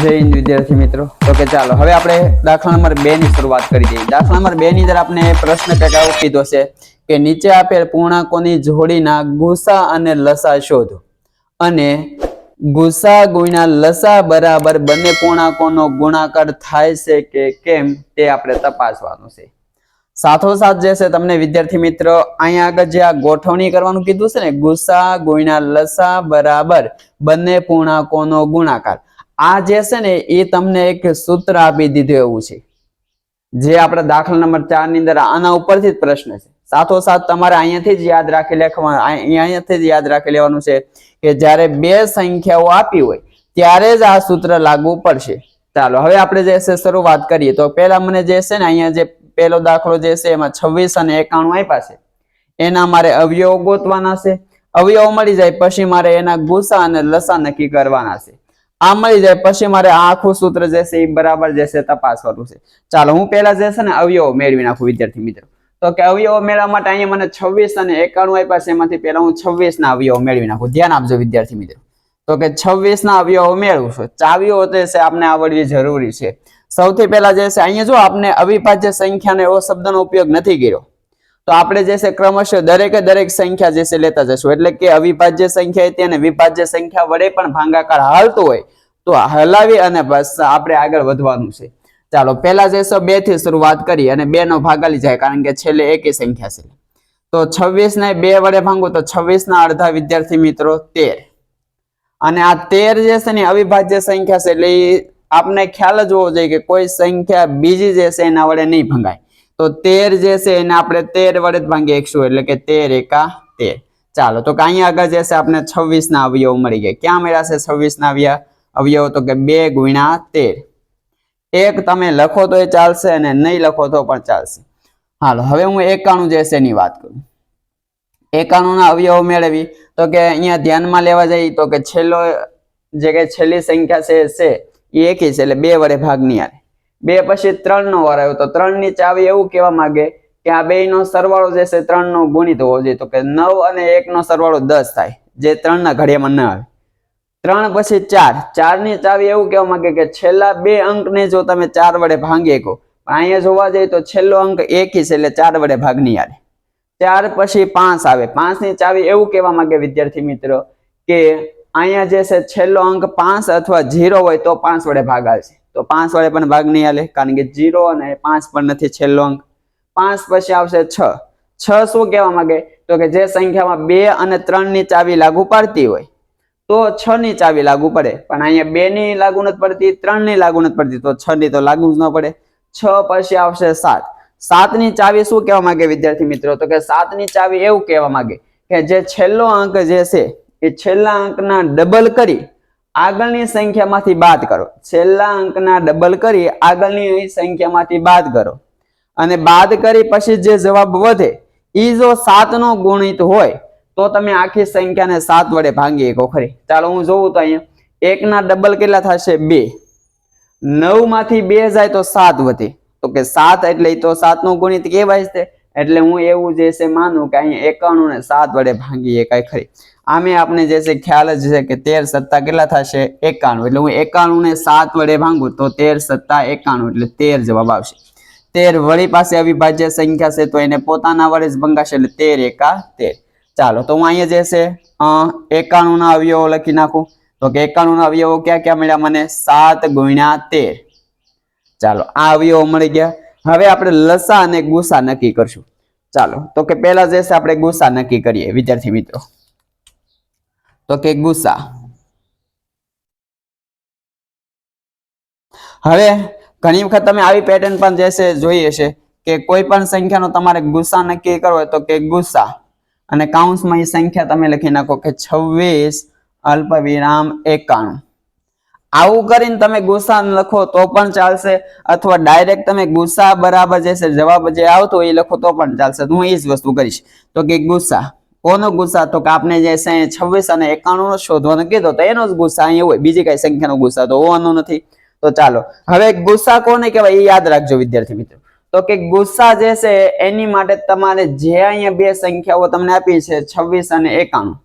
જય હિન્દ વિદ્યાર્થી મિત્રો। તો કે ચાલો હવે આપણે દાખલા નંબર 2 ની શરૂઆત કરી દઈએ। દાખલા નંબર 2 ની અંદર આપણે પ્રશ્ન કંઈક આવો કીધો છે કે નીચે આપેલ પૂર્ણાંકોની જોડીના ગુસા અને લસા શોધો અને ગુસા ગુણ્યા લસા બરાબર બંને પૂર્ણાંકોનો ગુણાકાર થાય છે કે કેમ તે આપણે તપાસવાનું છે। સાથોસાથ જે છે તમને વિદ્યાર્થી મિત્રો અહીંયા આગળ જે આ ગોઠવણી કરવાનું કીધું છે ને ગુસા ગુણ્યા લસા બરાબર બંને પૂર્ણાંકોનો ગુણાકાર, આ જે છે ને એ તમને એક સૂત્ર આપી દીધું એવું છે જે આપણા દાખલા નંબર 4 ની અંદર આના ઉપરથી જ પ્રશ્ન છે। સાથોસાથ તમારે અહીંયાથી જ યાદ રાખી લેવાનું છે કે જ્યારે બે સંખ્યાઓ આપી હોય ત્યારે જ આ સૂત્ર લાગુ પડશે। ચાલો હવે આપણે જે છે શરૂઆત કરીએ। તો પહેલા મને જે છે ને અહીંયા જે પહેલો દાખલો જે છે એમાં 26 અને 91 આપ્યા છે, એના મારે અવયવો ગોતવાના છે। અવયવો મળી જાય પછી મારે એના ગુસા અને લસા નક્કી કરવાના છે। આ મળી જાય પછી મારે આ આખું સૂત્ર જે છે એ બરાબર જે છે તપાસવાનું છે। ચાલો હું પહેલા જે છે ને અવયવો મેળવી નાખું વિદ્યાર્થી મિત્રો। તો કે અવયવો મેળવવા માટે અહીંયા મને 26 અને 91 આપ્યા છે, એમાંથી પહેલા હું 26 ના અવયવો મેળવી નાખું। ધ્યાન આપજો વિદ્યાર્થી મિત્રો। તો કે 26 ના અવયવો મેળવું છું, ચાવીઓ જે છે આપણે આવડવી જરૂરી છે। સૌથી પહેલા જે છે અહીંયા જો આપણે અવિભાજ્ય સંખ્યાનો એવો શબ્દનો ઉપયોગ નથી કર્યો, તો આપણે જે છે ક્રમશઃ દરેકે દરેક સંખ્યા જે છે લેતા જશું, એટલે કે અવિભાજ્ય સંખ્યા હતી અને વિભાજ્ય સંખ્યા વડે પણ ભાગાકાર હાલતું હોય તો હલાવી અને બસ આપણે આગળ વધવાનું છે। ચાલો પહેલા જે છે 2 થી શરૂઆત કરી અને 2 નો ભાગાલી જાય કારણ કે છેલ્લે એકી સંખ્યા છે। તો 26 ને 2 વડે ભાંગો તો 26 ના અડધા વિદ્યાર્થી મિત્રો 13, અને આ 13 જે છે ને અવિભાજ્ય સંખ્યા છે એટલે આપને ખ્યાલ જ હોવો જોઈએ કે કોઈ સંખ્યા બીજી જે છે એના વડે નહીં ભંગાય। તો 13 જે છે એને આપણે 13 વડે જ ભાંગી શકશું, એટલે કે 13 એકા 13। ચાલો તો અહીંયા આગળ જે છે આપણે 26 ના અવયવો મળી ગયા। ક્યાં મળ્યા છે 26 ના અવયવો? તો કે 2 ગુણ્યા 13। એક તમે લખો તો એ ચાલશે અને નહીં લખો તો પણ ચાલશે। હાલો હવે હું 91 જે છે એની વાત કરું। 91 ના અવયવો મેળવી તો કે અહીંયા ધ્યાનમાં લેવા જઈએ તો કે છેલ્લી સંખ્યા છે એ એકી છે એટલે 2 વડે ભાગ નહીં આવે। 2 પછી 3 નો વાર આવ્યો તો 3 ની ચાવી એવું કહેવા માંગે કે આ બે નો સરવાળો જે છે 3 નો ગુણિત હોવો જોઈએ। તો કે 9 અને 1 નો સરવાળો 10 થાય, જે 3 ના ઘડિયામાં ન આવે। 3 પછી 4 ની ચાવી એવું કહેવા માંગે કે છેલ્લા 2 અંકને જો તમે 4 વડે ભાંગી શકો, પણ અહીંયા જોવા જઈએ તો છેલ્લો અંક એકી છે એટલે 4 વડે ભાગ નહીં આવે। 4 પછી 5 આવે। 5 ની ચાવી એવું કહેવા માંગે વિદ્યાર્થી મિત્રો કે અહીંયા જે છે છેલ્લો અંક 5 અથવા 0 હોય તો 5 વડે ભાગ આવશે, તો 5 વડે પણ ભાગ નહીં હાલે કારણ કે 0 અને 5 પણ નથી છેલ્લો અંક। 5 પછી આવશે 6। 6 શું કહેવા માંગે? તો કે જે સંખ્યામાં 2 અને 3 ની ચાવી લાગુ પડતી હોય તો 6 ની ચાવી લાગુ પડે, પણ અહીંયા 2 ની લાગુ નથી પડતી, 3 ની લાગુ નથી પડતી, તો 6 ની તો લાગુ જ ન પડે। 6 પછી આવશે 7। 7 ની ચાવી શું કહેવા માંગે વિદ્યાર્થી મિત્રો? તો કે 7 ની ચાવી એવું કહેવા માંગે કે જે છેલ્લો અંક જે છે એ છેલ્લા અંકના ડબલ કરી આગળની સંખ્યામાંથી બાદ કરો। છેલ્લા અંકના ડબલ કરી આગળની સંખ્યામાંથી બાદ કરો, અને બાદ કરી પછી જે જવાબ વધે એ જો 7 નો ગુણિત હોય તો તમે આખી સંખ્યાને 7 વડે ભાંગી શકો ખરી। ચાલો હું જોઉં તો અહીંયા 1 ના ડબલ કેટલા થશે? 2। 9 માંથી 2 જાય તો 7 વધે, તો કે 7 એટલે તો 7 નો ગુણિત કહેવાય છે, એટલે હું એવું જે છે માનું કે અહીંયા 91 ને 7 વડે ભાંગી શકાય ખરી। આમે આપણે જે છે ખ્યાલ જ છે કે 13 સત્તા કેટલા થશે? 91, એટલે હું 91 ને 7 વડે ભાંગું તો 13 સત્તા 91 એટલે 13 જવાબ આવશે। 13 વળી પાસે અવિભાજ્ય સંખ્યા છે તો એને પોતાના વડે જ ભંગાશે એટલે 13 એકા 13। ચાલો તો હું અહીંયા જે છે 91 ના અવયવો લખી નાખું। તો કે 91 ના અવયવો ક્યાં ક્યાં મળ્યા મને? 7 ગુણ્યા 13। ચાલો આ અવયવો મળી ગયા। હવે આપણે લસા અને ગુસા નક્કી કરશું। ચાલો તો કે પહેલા જે છે આપણે ગુસા નક્કી કરીએ વિદ્યાર્થી મિત્રો। તો કે ગુસા, હવે ઘણી વખત તમે આવી પેટર્ન પણ જે છે જોઈ હશે કે કોઈ પણ સંખ્યાનો તમારે ગુસા નક્કી કરવો હોય તો કે ગુસા અને કાઉન્સમાં એ સંખ્યા તમે લખી નાખો કે 26 અલ્પવિરામ 91। આવું કરીને તમે ગુસા લખો તો પણ ચાલશે, અથવા ડાયરેક્ટ તમે ગુસા બરાબર જે છે જવાબ જે આવતો એ લખો તો પણ ચાલશે। હું એ જ વસ્તુ કરીશ। તો કે ગુસા, કોનો ગુસા? તો કે આપણે જે છે 26 અને 91 નો શોધવાનો કીધો તો એનો જ ગુસા અહીંયા હોય, બીજી કઈ સંખ્યાનો ગુસા તો હોવાનો નથી। તો ચાલો હવે ગુસા કોને કહેવાય એ યાદ રાખજો વિદ્યાર્થી મિત્રો। તો કે ગુસા જે છે એની માટે તમારે જે અહીંયા બે સંખ્યાઓ તમને આપી છે 26 અને 91,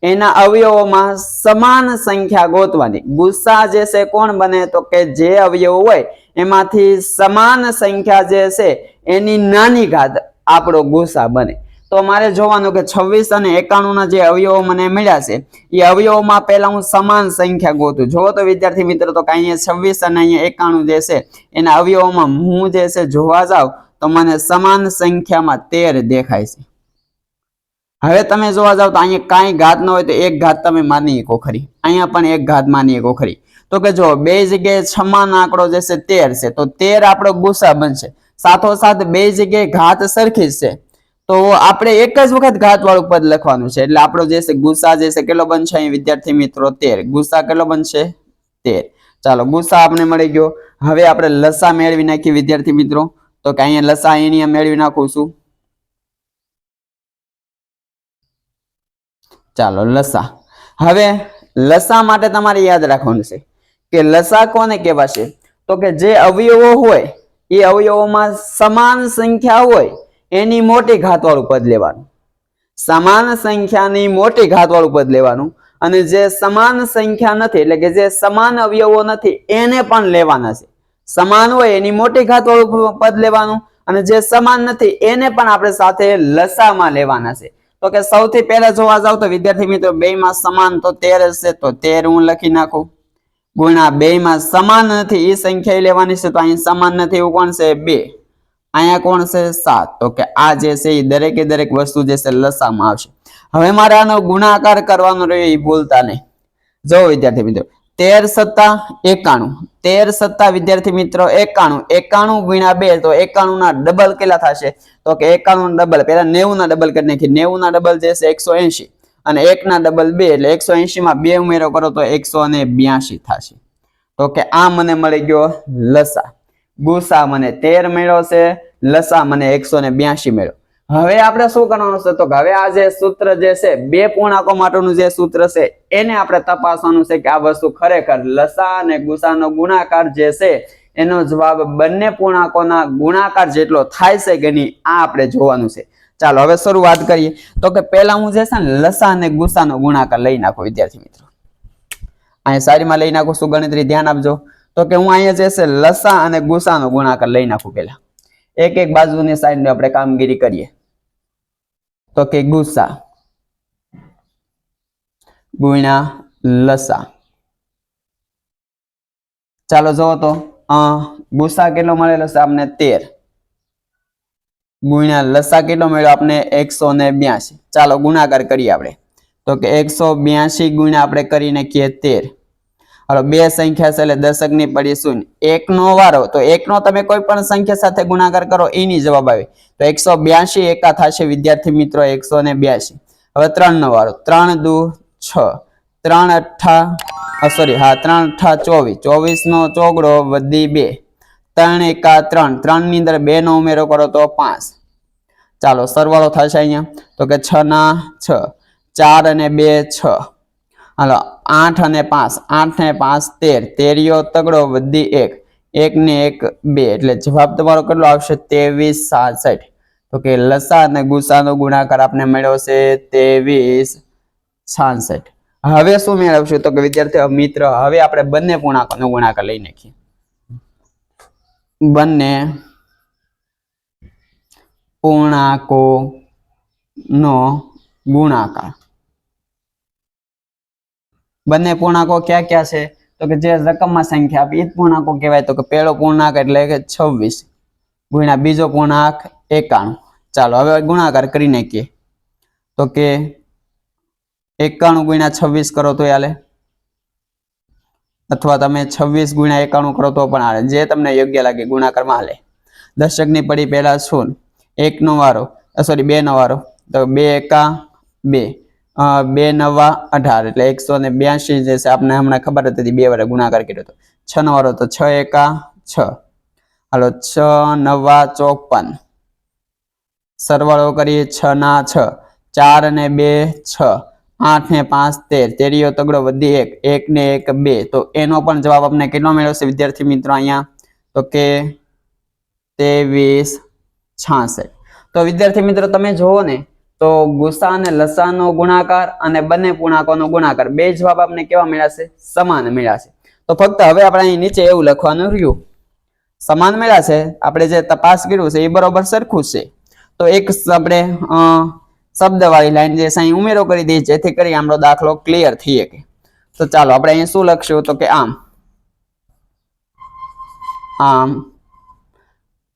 એના અવયવોમાં સમાન સંખ્યા ગોતવાની. ગુસા જે છે કોણ બને તો કે જે અવયવો હોય એમાંથી સમાન સંખ્યા જે છે એની નાની ઘાત આપણો ગુસા બને. તો મારે જોવાનું કે 26 અને 91 ના જે અવયવો મને મળ્યા છે એ અવયવોમાં પહેલા હું સમાન સંખ્યા ગોતું. જો તો વિદ્યાર્થી મિત્રો તો અહીંયા 26 અને અહીંયા 91 જે છે એના અવયવોમાં હું જે છે જોવા જાઉં તો મને સમાન સંખ્યામાં 13 દેખાય છે. હવે તમે જોવા જાવ તો અહીંયા કાંઈ ઘાત ન હોય તો એક ઘાત તમે માની શકો ખરી, અહીંયા પણ એક ઘાત માની શકો ખરી. તો કે જો બે જગ્યાએ સમાન આંકડો જે છે 13 છે તો 13 આપણો ગુસા બનશે. સાથોસાથ બે જગ્યાએ ઘાત સરખી છે તો આપણે એક જ વખત ઘાત વાળું પદ લખવાનું છે એટલે આપણો જે છે ગુસા જે છે કેટલો બનશે અહીં વિદ્યાર્થી મિત્રો 13. ગુસા કેટલો બનશે 13. ચાલો ગુસા આપણે મળી ગયો. હવે આપણે લસા મેળવી નાખીએ વિદ્યાર્થી મિત્રો. તો કે અહીંયા લસા અહીંયા મેળવી નાખું છું. ચાલો લસા. હવે લસા માટે તમારે યાદ રાખવાનું છે કે લસા કોને કહેવાશે તો કે જે અવયવો હોય એ અવયવોમાં સમાન સંખ્યા હોય એની મોટી ઘાત વાળું પદ લેવાનું. સમાન સંખ્યાની મોટી ઘાત વાળું પદ લેવાનું અને જે સમાન સંખ્યા નથી એટલે કે જે સમાન અવયવો નથી એને પણ લેવાના છે. સમાન હોય એની મોટી ઘાત વાળું પદ લેવાનું અને જે સમાન નથી એને પણ આપણે સાથે લસામાં લેવાના છે. તો કે સૌથી પહેલા જોવા જાવ તો વિદ્યાર્થી મિત્રો બે માં સમાન તો 13 છે તો 13 હું લખી નાખું. ગુણ્યા બે માં સમાન નથી એ સંખ્યા લેવાની છે તો અહીં સમાન નથી એવું કોણ છે 2. અહીંયા કોણ છે 7. તો કે આ જે છે એ દરેકે દરેક વસ્તુ જે છે લસામાં આવશે. હવે મારે આનો ગુણાકાર કરવાનો રહ્યો એ ભૂલતા નહીં. જો વિદ્યાર્થી મિત્રો 13 સત્તા 91. 13 સત્તા વિદ્યાર્થી મિત્રો 91. 91 ગુણ્યા 2 તો 91 ના ડબલ કેટલા થશે તો કે 91 ના ડબલ પહેલા 90 ના ડબલ કરી નાખી. 90 ના ડબલ જે છે 180 અને 1 ના ડબલ 2 એટલે 180 માં 2 ઉમેરો કરો તો 182 થશે. તો કે આ મને મળી ગયો લસા. ગુસા મને 13 મળ્યો છે, લસા મને 182 મળ્યો. હવે આપણે શું કરવાનું છે તો હવે આ જે સૂત્ર જે છે બે પૂર્ણાંકો માટેનું જે સૂત્ર છે એને આપણે તપાસવાનું છે કે આ વસ્તુ ખરેખર લસા અને ગુસાનો ગુણાકાર જે છે એનો જવાબ બંને પૂર્ણાંકોના ગુણાકાર જેટલો થાય છે કે નહીં આ આપણે જોવાનું છે. ચાલો હવે શરૂઆત કરીએ. તો કે પહેલા હું જે છે ને લસા અને ગુસાનો ગુણાકાર લઈ નાખો વિદ્યાર્થી મિત્રો. અહીંયા સાડીમાં લઈ નાખું છું ગણતરી ધ્યાન આપજો. તો કે હું અહીંયા જે છે લસા અને ગુસાનો ગુણાકાર લઈ નાખું. પહેલા એક એક બાજુની સાઈડની આપણે કામગીરી કરીએ. તો કે ગુસા ગુણ્યા લસા. ચાલો જોવો તો ગુસા કેટલો મળેલો છે આપણે 13 ગુણ્યા લસા કેટલો મળ્યો આપણે 182. ચાલો ગુણાકાર કરીએ આપણે. તો કે 182 ગુણ્યા આપણે કરી નાખીએ 13. હાલો બે સંખ્યા છે એટલે દશક ની પડી શૂન્ય. 1 નો વારો તો 1 નો તમે કોઈ પણ સંખ્યા સાથે ગુણાકાર કરો એની જવાબ આવે તો 182 એકા થશે વિદ્યાર્થી મિત્રો 182. હવે 3 નો વારો 3 દુ 6 3 અઠ્ઠા સોરી હા 3 અઠ્ઠા 24 24 નો ચોગડો વધી 2 3 એકા 3 3 ની અંદર 2 નો ઉમેરો કરો તો 5. ચાલો સરવાળો થશે અહીંયા તો કે 6 ના 6 4 અને 2 6. હાલો 8 અને 5 8 ને 5 13 13 તગડો વધી 1 1 ને 1 2 એટલે જવાબ તમારો કેટલો આવશે 2366. તો કે લસા અને ગુસાનો ગુણાકાર આપણે મળ્યો છે 2366. હવે શું મેળવશું તો કે વિદ્યાર્થી મિત્ર હવે આપણે બંને પૂર્ણાંકોનો ગુણાકાર લઈ નાખીએ. બંને પૂર્ણાંકો નો ગુણાકાર. બંને પૂર્ણાંકો ક્યાં ક્યાં છે તો કે જે રકમમાં સંખ્યા આપી એ જ પૂર્ણાંકો કહેવાય. તો કે પહેલો પૂર્ણાંક એટલે કે 26 ગુણ્યા બીજો પૂર્ણાંક 91. ચાલો હવે ગુણાકાર કરી નાખીએ. તો કે 91 ગુણ્યા 26 કરો તો હાલે અથવા તમે 26 ગુણ્યા 91 કરો તો પણ હાલે જે તમને યોગ્ય લાગે ગુણાકારમાં હાલે. દશકની પડી પહેલા 0 1 નો વારો સોરી 2 નો વારો તો 2 એકા 2 2 નવા 18 એટલે 182 જે છે આપણે હમણાં ખબર હતી 2 વાર ગુણાકાર કર્યો હતો. 6 નો વારો તો 6 એકા 6 હાલો 6 નવા 54 સરવાળો કરીએ 6 ના 6 4 અને 2 6 8 ને 5 13 13 તગડો વધી 1 1 ને 1 2 તો એનો પણ જવાબ આપણે કેટલો મેળવ્યો છે વિદ્યાર્થી મિત્રો અહીંયા તો કે 2366. તો વિદ્યાર્થી મિત્રો તમે જોવો ને તો ગુસા અને લસાનો ગુણાકાર અને બંને પૂર્ણાંકોનો ગુણાકાર બે જવાબ આપણે કેવા મળ્યા છે? સમાન મળ્યા છે. તો ફક્ત હવે આપણે અહીં નીચે એવું લખવાનું રહ્યું, સમાન મળ્યા છે, આપણે જે તપાસ કર્યું છે એ બરોબર સરખું છે. તો એક આપણે શબ્દવાળી લાઈન જે અહીં ઉમેરો કરી દઈએ જેથી કરી આપણો દાખલો ક્લિયર થઈ શકે. તો ચાલો આપણે અહીં શું લખશું? તો કે આમ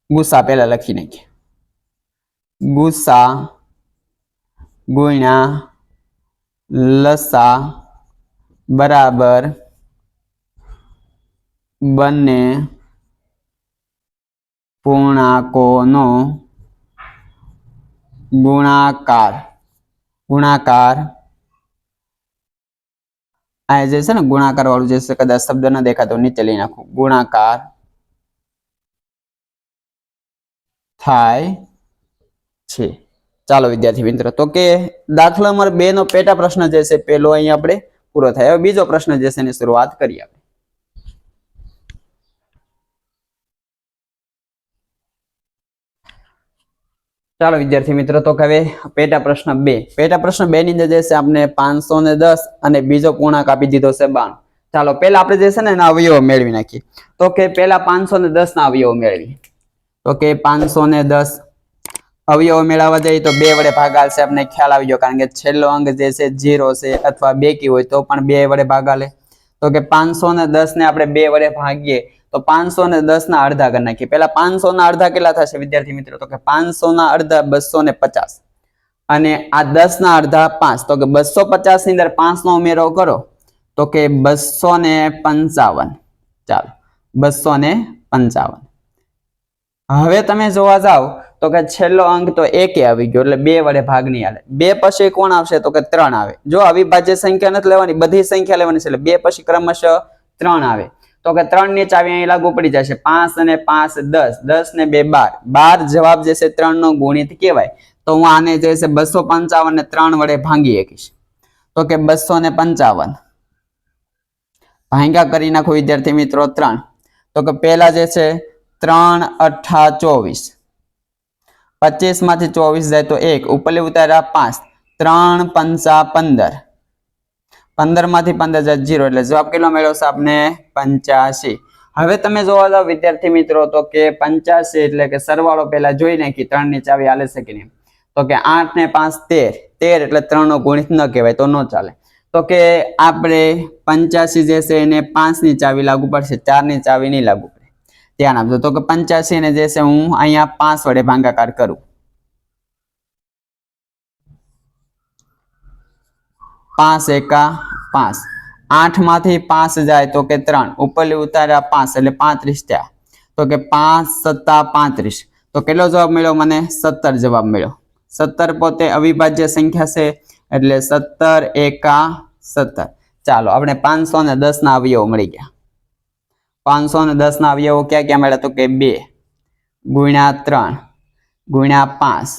ગુસા પહેલા લખી નાખીએ, ગુસા ગુણ્યા લસા બરાબર બંને પૂર્ણાંકોનો ગુણાકાર. આ જે છે ને ગુણાકાર વાળું જે છે, કદાચ શબ્દ ન દેખાતો નીચે લઈ નાખું, ગુણાકાર થાય છે. ચાલો વિદ્યાર્થી મિત્રો, તો કે દાખલા નંબર 2 નો પેટા પ્રશ્ન જે છે પેલો અહીં આપણે પૂરો થાય. હવે બીજો પ્રશ્ન જે છે એની શરૂઆત કરીએ આપણે. ચાલો વિદ્યાર્થી મિત્રો, તો હવે પેટા પ્રશ્ન 2. પેટા પ્રશ્ન 2 ની અંદર જે છે આપણે 510 અને બીજો પૂર્ણાંક આપી દીધો છે 92. ચાલો પહેલા આપણે જે છે ને એના અવયવો મેળવી નાખીએ. તો કે પહેલા 510 ના અવયવો મેળવી. તો કે 510 અવયવો મેળવવા જઈએ તો 2 વડે ભાગાશે, આપણે ખ્યાલ આવી ગયો, કારણ કે છેલ્લો અંક જે છે 0 છે અથવા બેકી હોય તો પણ 2 વડે ભાગાલે. તો કે 510 ને આપણે 2 વડે ભાગીએ તો 510 ના અડધા કરી નાખીએ. પહેલા 500 ના અડધા કેટલા થશે વિદ્યાર્થી મિત્રો? તો કે 500 ના અડધા 250 અને આ 10 ના અડધા 5. તો કે 250 ની અંદર 5 નો ઉમેરો કરો તો કે 255. ચાલો 255. હવે તમે જોવા જાવ તો કે છેલ્લો અંક તો 1 આવી ગયો, એટલે 2 વડે ભાગ નહીં હાલે. 2 પછી કોણ આવશે? તો કે 3 આવે. જો અવિભાજ્ય સંખ્યા નથી લેવાની, બધી સંખ્યા લેવાની છે, એટલે 2 પછી ક્રમશઃ 3 આવે. તો કે 3 ની ચાવી અહીં લાગુ પડી જશે. 5 અને 5 10, 10 ને 2 12. 12 જવાબ જે છે 3 નો ગુણિત કહેવાય. તો હું આને જે છે 255 ને 3 વડે ભાંગી શકીશ. તો કે 255 ભાંગા કરી નાખો વિદ્યાર્થી મિત્રો 3. તો કે પહેલા જે છે 3 8 24, 25 માંથી 24 જાય તો 1, ઉપરલે ઉતાર્યા 5, 3 5 15, 15 માંથી 15 જાય 0, એટલે જવાબ કેટલો મેળવશે આપણે? 85. હવે તમે જોવા જાવ વિદ્યાર્થી મિત્રો તો કે 85 એટલે કે સરવાળો પહેલા જોઈ નાખી, 3 ની ચાવી હાલે છે કે નહીં. તો કે 8 ને 5 13, એટલે 3 નો ગુણિત ન કહેવાય, તો ન ચાલે. તો કે આપણે 85 જે છે એને 5 ની ચાવી લાગુ પડશે, 4 ની ચાવી નહીં લાગુ પડે, ધ્યાન આપજો. તો કે 85 ને જે છે હું અહીંયા 5 વડે ભાગાકાર કરું. 5 એકા 5, 8 માંથી 5 જાય તો કે 3, ઉપરલી ઉતાર્યા 5 એટલે 35 થયા. તો કે 5 સત્તા 35. તો કેટલો જવાબ મળ્યો મને? 17 જવાબ મળ્યો. 17 પોતે અવિભાજ્ય સંખ્યા છે, એટલે 17 એકા 17. ચાલો આપણે 510 ના અવયવો મળી ગયા. 510 ના અવયવો ક્યાં ક્યાં મળ્યા? તો કે 2 ગુણ્યા 3 ગુણ્યા 5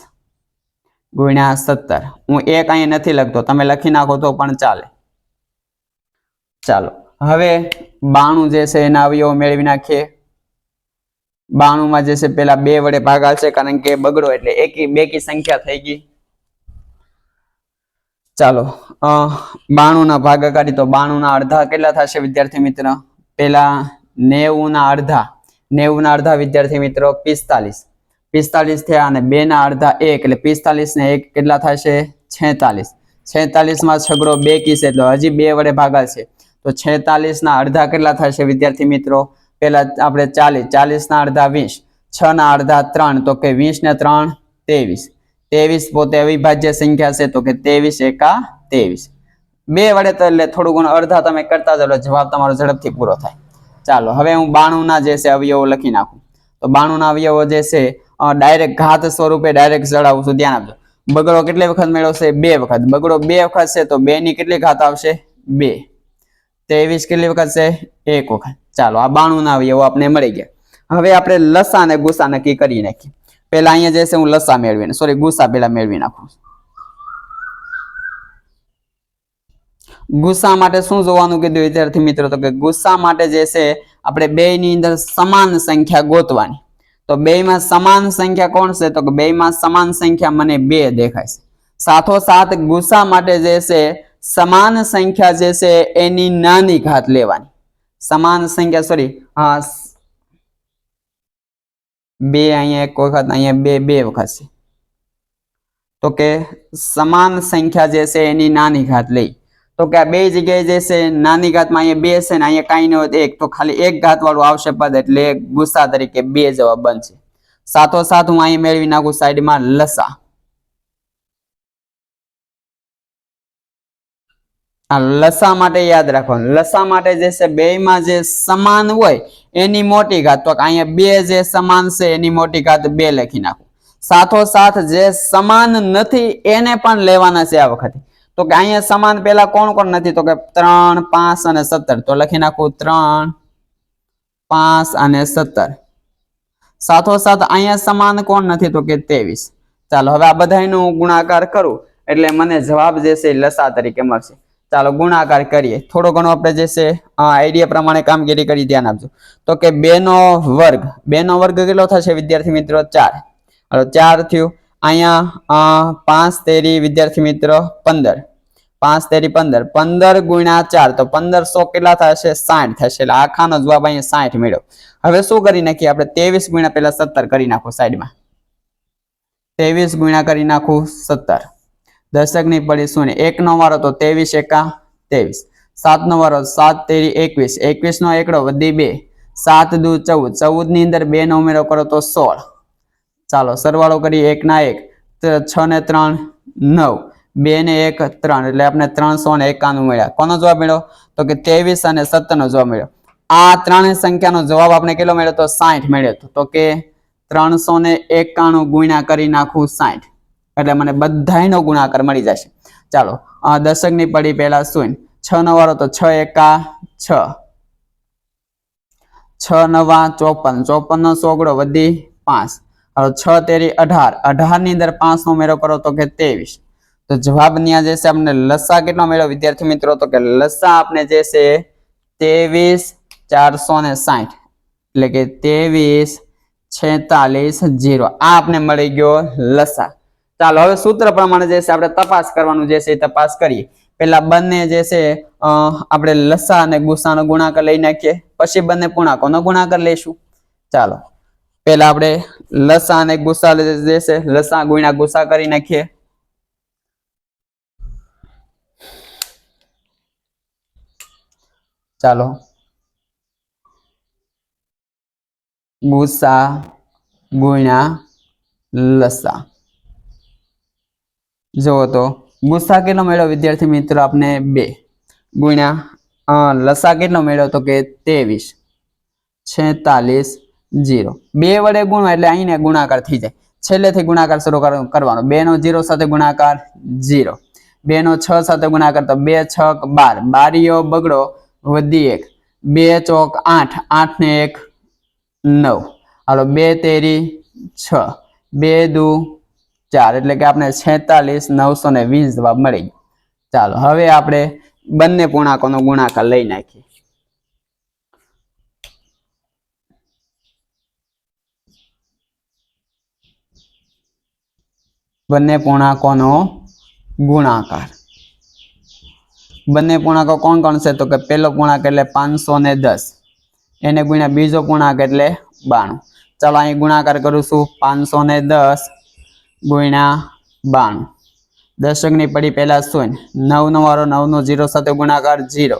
ગુણ્યા 17. હું 1 અહીં નથી લખતો, તમે લખી નાખો તો પણ ચાલે. ચાલો હવે 92 જે છે એના અવયવો મેળવી નાખીએ. 92 માં જે છે પેલા 2 વડે ભાગાશે, કારણ કે બગડો એટલે એકી બેકી સંખ્યા થઈ ગઈ. ચાલો 92 ના ભાગાકારી, તો 92 ના અડધા કેટલા થશે વિદ્યાર્થી મિત્ર? પેલા 90 ના અડધા, 90 ના અડધા વિદ્યાર્થી મિત્રો 45, 45 થયા, અને 2 ના અડધા 1, એટલે 45 ને 1 કેટલા થશે? 46. 46 માં છગડો બેકી છે, એટલે હજી 2 વડે ભાગાશે. તો 46 ના અડધા કેટલા થશે વિદ્યાર્થી મિત્રો? પેલા આપણે 40, 40 ના અડધા 20, 6 ના અડધા 3, તો કે 20 ને 3 23. 23 પોતે અવિભાજ્ય સંખ્યા છે, તો કે 23 એકા 23. 2 વડે તો એટલે થોડું ઘણું અડધા તમે કરતા જાવ, જવાબ તમારો ઝડપથી પૂરો થાય. ચાલો હવે હું 92 ના જે છે અવયવો લખી નાખું. તો 92 ના અવયવો જે છે ડાયરેક્ટ ઘાત સ્વરૂપે ડાયરેક્ટ ચડાવું છું, ધ્યાન આપજો. બગડો કેટલી વખત મેળવશે? 2 વખત. બગડો 2 વખત છે તો 2 ની કેટલી ઘાત આવશે? 2. 23 કેટલી વખત છે? 1 વખત. ચાલો આ 92 ના અવયવો આપણે મળી ગયા. હવે આપણે લસા અને ગુસા નક્કી કરી નાખીએ. પહેલા અહીંયા જે છે હું લસા મેળવીને ગુસા પહેલા મેળવી નાખું. ગુસા માટે શું જોવાનું કીધું વિદ્યાર્થી મિત્રો? તો કે ગુસા માટે જે છે આપણે 2 ની અંદર સમાન સંખ્યા ગોતવાની. તો 2 માં સમાન સંખ્યા કોણ છે? તો કે 2 માં સમાન સંખ્યા મને 2 દેખાય છે. સાથોસાથ ગુસા માટે જે છે સમાન સંખ્યા જે છે એની નાની ઘાત લેવાની. સમાન સંખ્યા સોરી બે અહીંયા એક વખત અહીંયા બે વખત છે તો કે સમાન સંખ્યા જે છે એની નાની ઘાત લઈ તો કે આ બે જગ્યાએ જે છે નાની ઘાતમાં અહીંયા બે છે ને અહીંયા કાંઈ ન હોય એક તો ખાલી એક ઘાત વાળું આવશે પદ એટલે ગુસા તરીકે બે જવાબ બનશે. સાથોસાથ હું અહીં મેળવી નાખું સાઈડમાં લસા. લસા માટે યાદ રાખવાનું લસા માટે જે છે બેયમાં જે સમાન હોય એની મોટી ઘાત તો અહીંયા બે જે સમાન છે એની મોટી ઘાત બે લખી નાખું. સાથોસાથ જે સમાન નથી એને પણ લેવાના છે આ વખતે તો કે અહીંયા સમાન પેલા કોણ કોણ નથી તો કે 3, 5 અને 17 તો લખી નાખું 3, 5 અને 17. સાથોસાથ અહીંયા સમાન કોણ નથી તો કે 23. ચાલો હવે આ બધાનો ગુણાકાર કરું એટલે મને જવાબ જે છે લસા તરીકે મળશે. ચાલો ગુણાકાર કરીએ થોડો ઘણો આપણે જે છે આઈડિયા પ્રમાણે કામગીરી કરી ધ્યાન આપજો તો કે 2 નો વર્ગ કેટલો થશે વિદ્યાર્થી મિત્રો 4. હવે 4 થયું અહીંયા 5 તેરી વિદ્યાર્થી મિત્રો 15 5 તેરી 15 15 ગુણ્યા 4 તો 1500 કેટલા થશે 60 થશે એટલે આખાનો જવાબ અહીંયા 60 મળ્યો. હવે શું કરી નાખીએ આપણે 23 ગુણ્યા પેલા 17 કરી નાખો સાઈડમાં 23 ગુણ્યા કરી નાખું 17 દશક ની પડી શૂન્ય 1 નો વારો તો 23 એકા 23 7 નો વારો 7 તેરી 21 21 નો એકડો વધી 2 7 દુ 14 14 ની અંદર 2 નો ઉમેરો કરો તો 16. ચાલો સરવાળો કરીએ 1 ના 1 6 ને 3 9 2 ને 1 3 એટલે આપણે 391 મળ્યા. કોનો જવાબ મળ્યો તો કે 23 અને 17 નો જવાબ મળ્યો. આ ત્રણેય સંખ્યાનો જવાબ આપણે કેટલો મળ્યો તો 60 મળ્યો તો કે 391 ગુણ્યા કરી નાખું 60 એટલે મને બધાયનો ગુણાકાર મળી જશે. ચાલો દશક ની પડી પહેલા શૂન્ય 6 નો વારો તો 6 એકા 6 6 નવા 54 54 નો સોગડો વધી 5 હવે 6 તેરી 18 18 ની અંદર 5 નો ઉમેરો કરો તો કે 23 તો જવાબ ન્યા જે છે આપણે લસા કેટલો મળ્યો વિદ્યાર્થી મિત્રો તો કે લસા આપણે જે છે 23460 એટલે કે 23460 આ આપણે મળી ગયો લસા. ચાલો હવે સૂત્ર પ્રમાણે જે છે આપણે તપાસ કરવાનું જે છે તપાસ કરીએ. પેલા બંને જે છે આપણે લસા અને ગુસાનો ગુણાકાર લઈ નાખીએ પછી બંને પૂર્ણાંકોનો ગુણાકાર લઈશું. ચાલો પેલા આપણે લસા અને ગુસા જે છે લસા ગુણ્યા ગુસા કરી નાખીએ. ચાલો ગુસા ગુણ્યા લસા જો તો ગુસા કેટલો મળ્યો વિદ્યાર્થી મિત્રો આપણે 2 ગુણ્યા લસા કેટલો મળ્યો તો કે 23460 2 વડે ગુણવા એટલે અહીંને ગુણાકાર થઈ જાય છેલ્લેથી ગુણાકાર શરૂ કરવાનો 2 નો 0 સાથે ગુણાકાર 0 2 નો 6 સાથે ગુણાકાર તો 2 6 12 બારીઓ બગડો વધી 1 2 ચોક 8 8 ને 1 9 હાલો 2 તેરી 6 2 દુ 4 એટલે કે આપણે 46920 જવાબ મળી ગયો. ચાલો હવે આપણે બંને પૂર્ણાંકોનો ગુણાકાર લઈ નાખીએ. બંને પૂર્ણાંકોનો ગુણાકાર બંને પૂર્ણાંકો કોણ કોણ છે તો કે પહેલો પૂર્ણાંક એટલે 510 એને ગુણ્યા બીજો પૂર્ણાંક એટલે 92. ચાલો અહીં ગુણાકાર કરું છું 510 ગુણ્યા 92 દશક ની પડી પહેલા શૂન્ય 9 નો વારો 9 નો 0 સાથે ગુણાકાર 0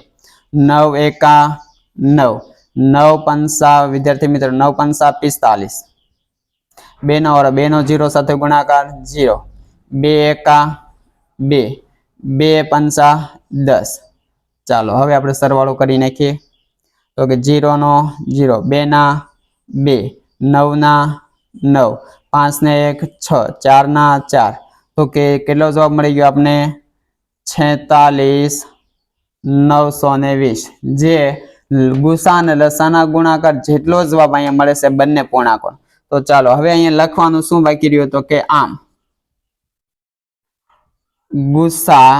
9 એકા 9 9 પંચા વિદ્યાર્થી મિત્રો 9 પંચા 45 2 નો વારો 2 નો 0 સાથે ગુણાકાર 0 2 એકા 2 2 પંચા 10. ચાલો હવે આપણે સરવાળો કરી નાખીએ તો કે 0 નો 0 2 ના 2 9 ના 9 5 ને 1 6 4 ના 4 તો કે કેટલો જવાબ મળી ગયો આપણે 46920 જે ગુસા અને લસાના ગુણાકાર જેટલો જવાબ અહીંયા મળે છે બંને પૂર્ણાંકો. તો ચાલો હવે અહીંયા લખવાનું શું બાકી રહ્યું તો કે આમ ગુસા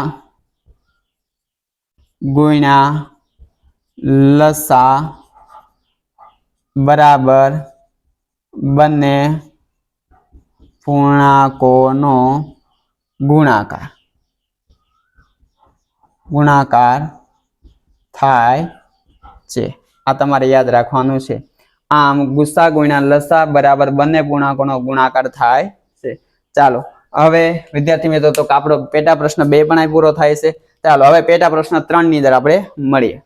ગુણ્યા લસા બરાબર બંને પૂર્ણાંકોનો ગુણાકાર ગુણાકાર થાય છે. આ તમારે યાદ રાખવાનું છે. આમ ગુસા ગુણ્યા લસા બરાબર બંને પૂર્ણાંકોનો ગુણાકાર થાય છે. ચાલો હવે વિદ્યાર્થી મિત્રો તો આપણો પેટા પ્રશ્ન 2 પણ પૂરો થાય છે. ચાલો હવે પેટા પ્રશ્ન 3 ની અંદર આપણે મળીએ.